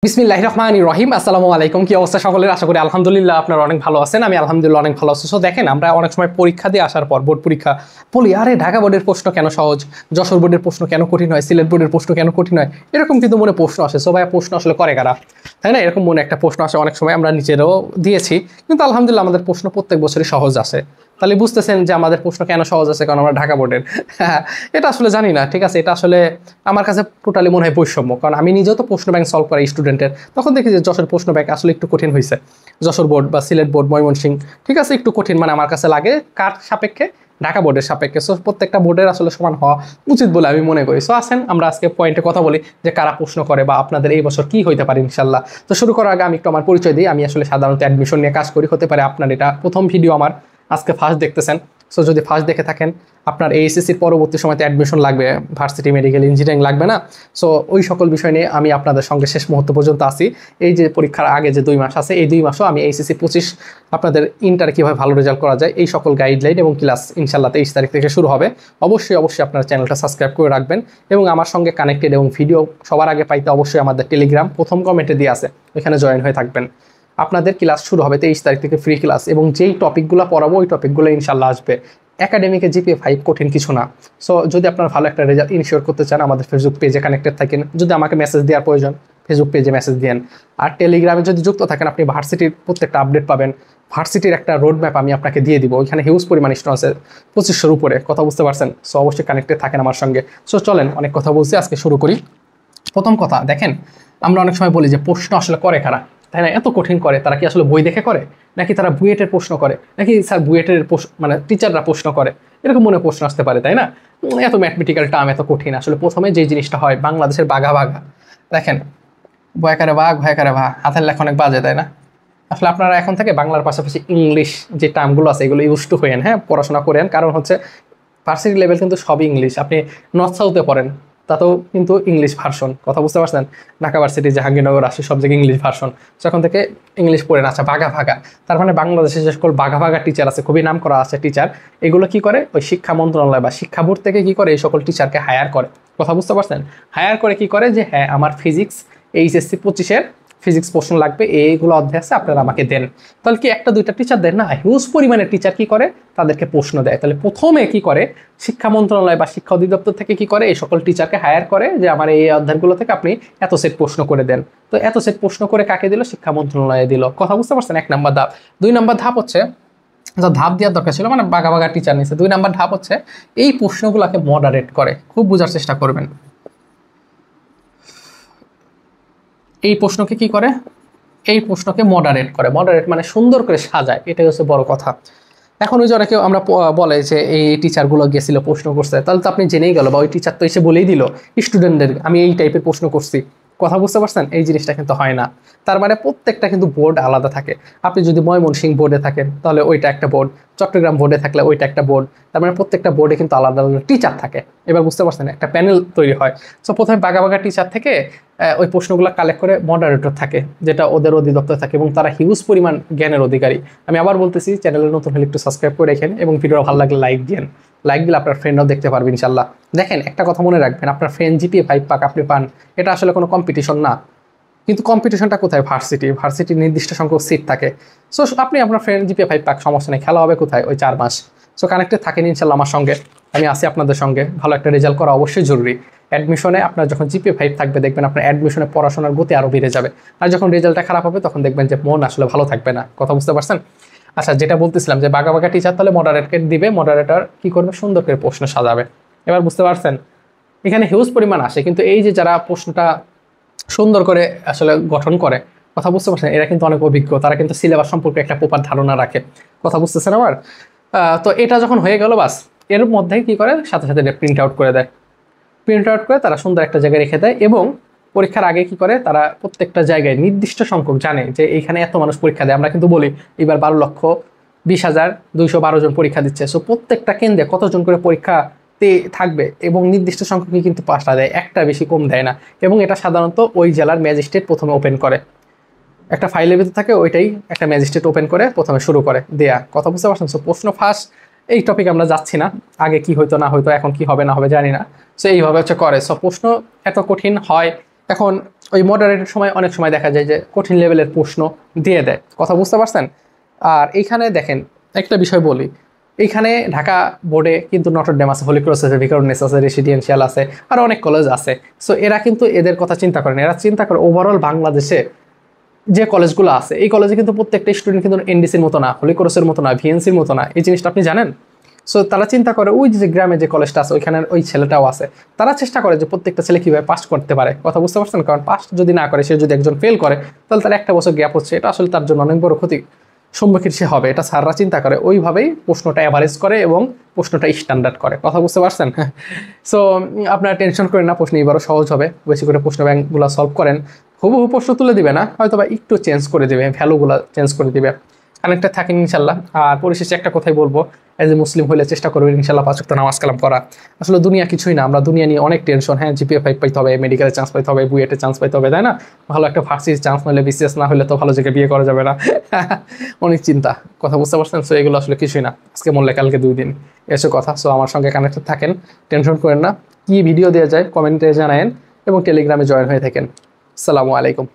বিসমিল্লাহির রহমানির রহিম। আসসালামু আলাইকুম। কি অবস্থা সকলের? আশা করি আলহামদুলিল্লাহ আপনারা অনেক ভালো আছেন। আমি আলহামদুলিল্লাহ অনেক ভালো আছি। সো দেখেন, আমরা অনেক সময় পরীক্ষা দিয়ে আসার পর বোর্ড পরীক্ষা বলি, আরে ঢাকা বোর্ডের প্রশ্ন কেন সহজ, যশোর বোর্ডের প্রশ্ন কেন কঠিন হয়, সিলেট বোর্ডের প্রশ্ন কেন কঠিন হয়, এরকম কিন্তু মনে প্রশ্ন আসে। সো ভাই, প্রশ্ন আসলে করে কারা, তাই না? এরকম মনে একটা প্রশ্ন আসে। অনেক সময় আমরা নিজেরাও দিয়েছি, কিন্তু আলহামদুলিল্লাহ আমাদের প্রশ্ন প্রত্যেক বছরই সহজ আসে। তাহলে বুঝতেছেন যে আমাদের প্রশ্ন কেন সহজ আছে, কারণ আমরা ঢাকা বোর্ডের। এটা আসলে জানি না, ঠিক আছে? এটা আসলে আমার কাছে টোটালি মনে হয় বৈষম্য, কারণ আমি নিজেও তো প্রশ্ন ব্যাংক সলভ করি স্টুডেন্টের। তখন দেখি যে যশোর প্রশ্ন ব্যাংক আসলে একটু কঠিন হয়েছে, যশোর বোর্ড বা সিলেট বোর্ড, ময়মনসিংহ, ঠিক আছে, একটু কঠিন মানে আমার কাছে লাগে কার সাপেক্ষে, ঢাকা বোর্ডের সাপেক্ষে। সো প্রত্যেকটা বোর্ডের আসলে সমান হওয়া উচিত বলে আমি মনে করি। সো আসেন আমরা আজকে পয়েন্টে কথা বলি যে কারা প্রশ্ন করে বা আপনাদের এই বছর কি হইতে পারে ইনশাল্লাহ। তো শুরু করার আগে আমি একটু আমার পরিচয় দিই। আমি আসলে সাধারণত অ্যাডমিশন নিয়ে কাজ করি। হতে পারে আপনার এটা প্রথম ভিডিও, আমার আজকে ফার্স্ট দেখতেছেন। সো যদি ফার্স্ট দেখে থাকেন, আপনার এইচএসসির পরবর্তী সময়তে অ্যাডমিশন লাগবে, ভার্সিটি, মেডিকেল, ইঞ্জিনিয়ারিং লাগবে না? সো ওই সকল বিষয় নিয়ে আমি আপনাদের সঙ্গে শেষ মুহূর্ত পর্যন্ত আসি। এই যে পরীক্ষার আগে যে 2 মাস আছে, এই 2 মাসও আমি এইচএসসি 25 আপনাদের ইন্টার কীভাবে ভালো রেজাল্ট করা যায়, এই সকল গাইডলাইন এবং ক্লাস ইনশাল্লাহ 23 তারিখ থেকে শুরু হবে। অবশ্যই আপনার চ্যানেলটা সাবস্ক্রাইব করে রাখবেন এবং আমার সঙ্গে কানেক্টেড এবং ভিডিও সবার আগে পাইতে অবশ্যই আমাদের টেলিগ্রাম প্রথম কমেন্টে দিয়ে আছে, ওইখানে জয়েন হয়ে থাকবেন। আপনাদের ক্লাস শুরু হবে 23 তারিখ থেকে, ফ্রি ক্লাস, এবং যেই টপিকগুলো পড়াবো ওই টপিকগুলো ইনশাল্লাহ আসবে। একাডেমিকে জিপিএ 5 কঠিন কিছু না। সো যদি আপনারা ভালো একটা রেজাল্ট ইনশিওর করতে চান, আমাদের ফেসবুক পেজে কানেক্টেড থাকেন। যদি আমাকে মেসেজ দেওয়ার প্রয়োজন, ফেসবুক পেজে মেসেজ দেন। আর টেলিগ্রামে যদি যুক্ত থাকেন, আপনি ভার্সিটির প্রত্যেকটা আপডেট পাবেন। ভার্সিটির একটা রোড ম্যাপ আমি আপনাকে দিয়ে দিব, ওইখানে হিউজ পরিমাণ স্টুডেন্ট আছে, 2500-র উপরে। কথা বুঝতে পারছেন? সো অবশ্যই কানেক্টেড থাকেন আমার সঙ্গে। সো চলেন, অনেক কথা বলছি, আজকে শুরু করি। প্রথম কথা, দেখেন, আমরা অনেক সময় বলি যে প্রশ্ন আসলে করে কারা, তাই না? এত কঠিন করে, তারা কি আসলে বই দেখে করে, নাকি তারা বুয়েটের প্রশ্ন করে, নাকি স্যার বুয়েটের মানে টিচাররা প্রশ্ন করে, এরকম মনে প্রশ্ন আসতে পারে, তাই না? এত ম্যাথমেটিক্যাল টার্ম এত কঠিন। আসলে প্রথমে যে জিনিসটা হয়, বাংলাদেশের বাঘা বাঘা, দেখেন, ভয়কারে বাঘ, ভয়কারে ভা, হাতের লেখা অনেক বাজে, তাই না? আসলে আপনারা এখন থেকে বাংলার পাশাপাশি ইংলিশ যে টার্মগুলো আছে এগুলো ইউজ টু হয়েন, হ্যাঁ, পড়াশোনা করেন। কারণ হচ্ছে ভার্সিটি লেভেল কিন্তু সবই ইংলিশ। আপনি নর্থ সাউথে পড়েন, তাতেও কিন্তু ইংলিশ ভার্সন। কথা বুঝতে পারছেন? ঢাকা ভার্সিটি, জাহাঙ্গীরনগর, আসি, সব জায়গায় ইংলিশ ভার্সন। যখন থেকে ইংলিশ পড়েন। আচ্ছা, বাঘা ভাগা, তার মানে বাংলাদেশে যে সকল বাঘা ভাগা টিচার আছে, খুবই নাম করা আছে টিচার, এগুলো কি করে, ওই শিক্ষা মন্ত্রণালয় বা শিক্ষা বোর্ড থেকে কি করে, এই সকল টিচারকে হায়ার করে। কথা বুঝতে পারছেন? হায়ার করে কি করে, যে হ্যাঁ, আমার ফিজিক্স এইচএসসি 25-এর ফিজিক্স প্রশ্ন লাগবে, এইগুলো অধ্যায় আছে, আপনারা আমাকে দেন। তাহলে কি একটা দুইটা টিচার দেন না, হিউজ পরিমাণের টিচার কি করে, তাদেরকে প্রশ্ন দেয়। তাহলে প্রথমে কি করে, শিক্ষা মন্ত্রণালয় বা শিক্ষা অধিদপ্তর থেকে কি করে, এই সকল টিচারকে হায়ার করে যে আমার এই অধ্যায়গুলো থেকে আপনি এত সেট প্রশ্ন করে দেন। তো এত সেট প্রশ্ন করে কাকে দিল? শিক্ষা মন্ত্রণালয়ে দিল। কথা বুঝতে পারছেন? 1 নম্বর ধাপ। 2 নম্বর ধাপ হচ্ছে, যা ধাপ দেওয়ার দরকার ছিল, মানে বাঘা বাঘা টিচার নিচ্ছে। 2 নম্বর ধাপ হচ্ছে এই প্রশ্নগুলোকে মডারেট করে। খুব বোঝার চেষ্টা করবেন। এই প্রশ্নকে কি করে, এই প্রশ্নকে মডারেট করে। মডারেট মানে সুন্দর করে সাজায়, এটাই হচ্ছে বড় কথা। এখন ওই যে অনেকে আমরা বলে যে এই টিচারগুলো গেছিল প্রশ্ন করছে, তাহলে তো আপনি জেনেই গেল, বা ওই টিচার তো এসে বলেই দিল স্টুডেন্টদের আমি এই টাইপের প্রশ্ন করছি। কথা বুঝতে পারছেন? এই জিনিসটা কিন্তু হয় না। তার মানে প্রত্যেকটা কিন্তু বোর্ড আলাদা থাকে। আপনি যদি ময়মনসিংহ বোর্ডে থাকেন, তাহলে ওইটা একটা বোর্ড, চট্টগ্রাম বোর্ডে থাকলে ওইটা একটা বোর্ড। তার মানে প্রত্যেকটা বোর্ডে কিন্তু আলাদা আলাদা টিচার থাকে। এবার বুঝতে পারছেন? একটা প্যানেল তৈরি হয়। সো প্রথমে বাঘা বাঘা টিচার থেকে ওই প্রশ্নগুলো কালেক্ট করে মডারেটর থাকে, যেটা ওদের অধিদপ্তর থাকে, এবং তারা হিউজ পরিমাণ জ্ঞানের অধিকারী। আমি আবার বলতেছি, চ্যানেলে নতুন হলে একটু সাবস্ক্রাইব করে রাখেন এবং ভিডিও ভালো লাগলে লাইক দিন। লাইক দিলে আপনার ফ্রেন্ডরাও দেখতে পারবে ইনশাল্লাহ। দেখেন, একটা কথা মনে রাখবেন, আপনার ফ্রেন্ড জিপিএ 5 পাক, আপনি পান, এটা আসলে কোনো কম্পিটিশন না। কিন্তু কম্পিটিশনটা কোথায়? ভার্সিটির নির্দিষ্ট সংখ্যক সিট থাকে। সো আপনি আপনার ফ্রেন্ড জিপিএ 5 পাক, সমস্যা নেই, খেলা হবে কোথায়? ওই 4 মাস। সো কানেক্টেড থাকেন ইনশাল্লাহ আমার সঙ্গে, আমি আসি আপনাদের সঙ্গে। ভালো একটা রেজাল্ট করা অবশ্যই জরুরি। অ্যাডমিশনে আপনার যখন জিপিএ 5 থাকবে, দেখবেন আপনার অ্যাডমিশনে পড়াশোনার গতি আরও বেড়ে যাবে। আর যখন রেজাল্টটা খারাপ হবে, তখন দেখবেন যে মন আসলে ভালো থাকবে না। কথা বুঝতে পারছেন? আচ্ছা, যেটা বলতেছিলাম যে বাঘা বাঘা টিচার তাহলে মডারেটকে দিবে, মডারেটর কি করবে, সুন্দর করে প্রশ্ন সাজাবে। এবার বুঝতে পারছেন? এখানে হিউজ পরিমাণ আসে, কিন্তু এই যে যারা প্রশ্নটা সুন্দর করে আসলে গঠন করে, কথা বুঝতে পারছেন, এরা কিন্তু অনেক অভিজ্ঞ, তারা কিন্তু সিলেবাস সম্পর্কে একটা প্রপার ধারণা রাখে। কথা বুঝতেছেন আমার? তো এটা যখন হয়ে গেল, বাস, এর মধ্যে কি করে, সাথে সাথে প্রিন্ট আউট করে দেয়। প্রিন্ট আউট করে তারা সুন্দর একটা জায়গায় রেখে দেয়, এবং পরীক্ষার আগে কি করে, তারা প্রত্যেকটা জায়গায় নির্দিষ্ট সংখ্যক জানে যে এইখানে এত মানুষ পরীক্ষা দেয়। আমরা কিন্তু বলি এবার 12,20,212 জন পরীক্ষা দিচ্ছে। সো প্রত্যেকটা কেন্দ্রে কতজন করে পরীক্ষাতে থাকবে, এবং নির্দিষ্ট সংখ্যকই কিন্তু পাসটা দেয়, একটা বেশি কম দেয় না। এবং এটা সাধারণত ওই জেলার ম্যাজিস্ট্রেট প্রথমে ওপেন করে, একটা ফাইলের ভিতরে থাকে, ওইটাই একটা ম্যাজিস্ট্রেট ওপেন করে প্রথমে শুরু করে দেয়া। কথা বুঝতে পারছেন? সো প্রশ্ন ফাঁস, এই টপিক আমরা যাচ্ছি না, আগে কি হইতো না হইতো, এখন কি হবে না হবে জানি না। সো এইভাবে হচ্ছে করে। সো প্রশ্ন এত কঠিন হয়। এখন ওই মডারেটের সময় অনেক সময় দেখা যায় যে কঠিন লেভেলের প্রশ্ন দিয়ে দেয়, কথা বুঝতে পারছেন। আর এইখানে দেখেন একটা বিষয় বলি, এইখানে ঢাকা বোর্ডে কিন্তু নটরডেম আছে, হোলি ক্রস আছে, ভিকারুননিসা আছে, রেসিডেন্সিয়াল আছে, আর অনেক কলেজ আছে। সো এরা কিন্তু এদের কথা চিন্তা করে না, এরা চিন্তা করে ওভারঅল বাংলাদেশে যে কলেজগুলো আছে এই কলেজে কিন্তু প্রত্যেকটা স্টুডেন্ট কিন্তু এনডিসির মতো না, হোলি ক্রসের মতো না, ভিএনসির মতো না। এই জিনিসটা আপনি জানেন? সো তারা চিন্তা করে ওই যে গ্রামে যে কলেজটা আছে ওইখানে ওই ছেলেটাও আছে, তারা চেষ্টা করে যে প্রত্যেকটা ছেলে কীভাবে পাস করতে পারে, কথা বুঝতে পারছেন। কারণ পাস যদি না করে, সে যদি একজন ফেল করে, তাহলে তার একটা বছর গ্যাপ হচ্ছে, এটা আসলে তার জন্য অনেক বড় ক্ষতি সম্মুখীন সে হবে। এটা স্যাররা চিন্তা করে, ওইভাবেই প্রশ্নটা অ্যাভারেজ করে এবং প্রশ্নটা স্ট্যান্ডার্ড করে, কথা বুঝতে পারছেন। সো আপনারা টেনশন করেন না, প্রশ্ন এবারও সহজ হবে। বেশি করে প্রশ্ন ব্যাংকগুলো সলভ করেন, হুবহু প্রশ্ন তুলে দিবে না, হয়তো বা একটু চেঞ্জ করে দিবে, ভ্যালুগুলো চেঞ্জ করে দিবে। কানেক্টেড থাকেন ইনশাল্লাহ। আর পরিশেষে একটা কথাই বলবো, এজ এ মুসলিম হলে চেষ্টা করবেন ইনশাল্লাহ 5 ওয়াক্ত নামাজ কালাম করা। আসলে দুনিয়া কিছুই না, আমরা দুনিয়া নিয়ে অনেক টেনশন। হ্যাঁ, জিপিএ 5 পাইতে হবে, মেডিকেলে চান্স পাইতে হবে, বুয়েটে চান্স পাইতে হবে, তাই না? ভালো একটা ভার্সিটির চান্স নইলে, বিসিএস না হলে তো ভালো জায়গায় বিয়ে করা যাবে না। অনেক চিন্তা, কথা বুঝতে পারছেন। সো এগুলো আসলে কিছুই না, আজকে মরলে কালকে 2 দিন, এসে কথা। সো আমার সঙ্গে কানেক্টেড থাকেন, টেনশন করেন না। কি ভিডিও দেওয়া যায় কমেন্টে জানায়েন এবং টেলিগ্রামে জয়েন হয়ে থাকেন। আসসালামু আলাইকুম।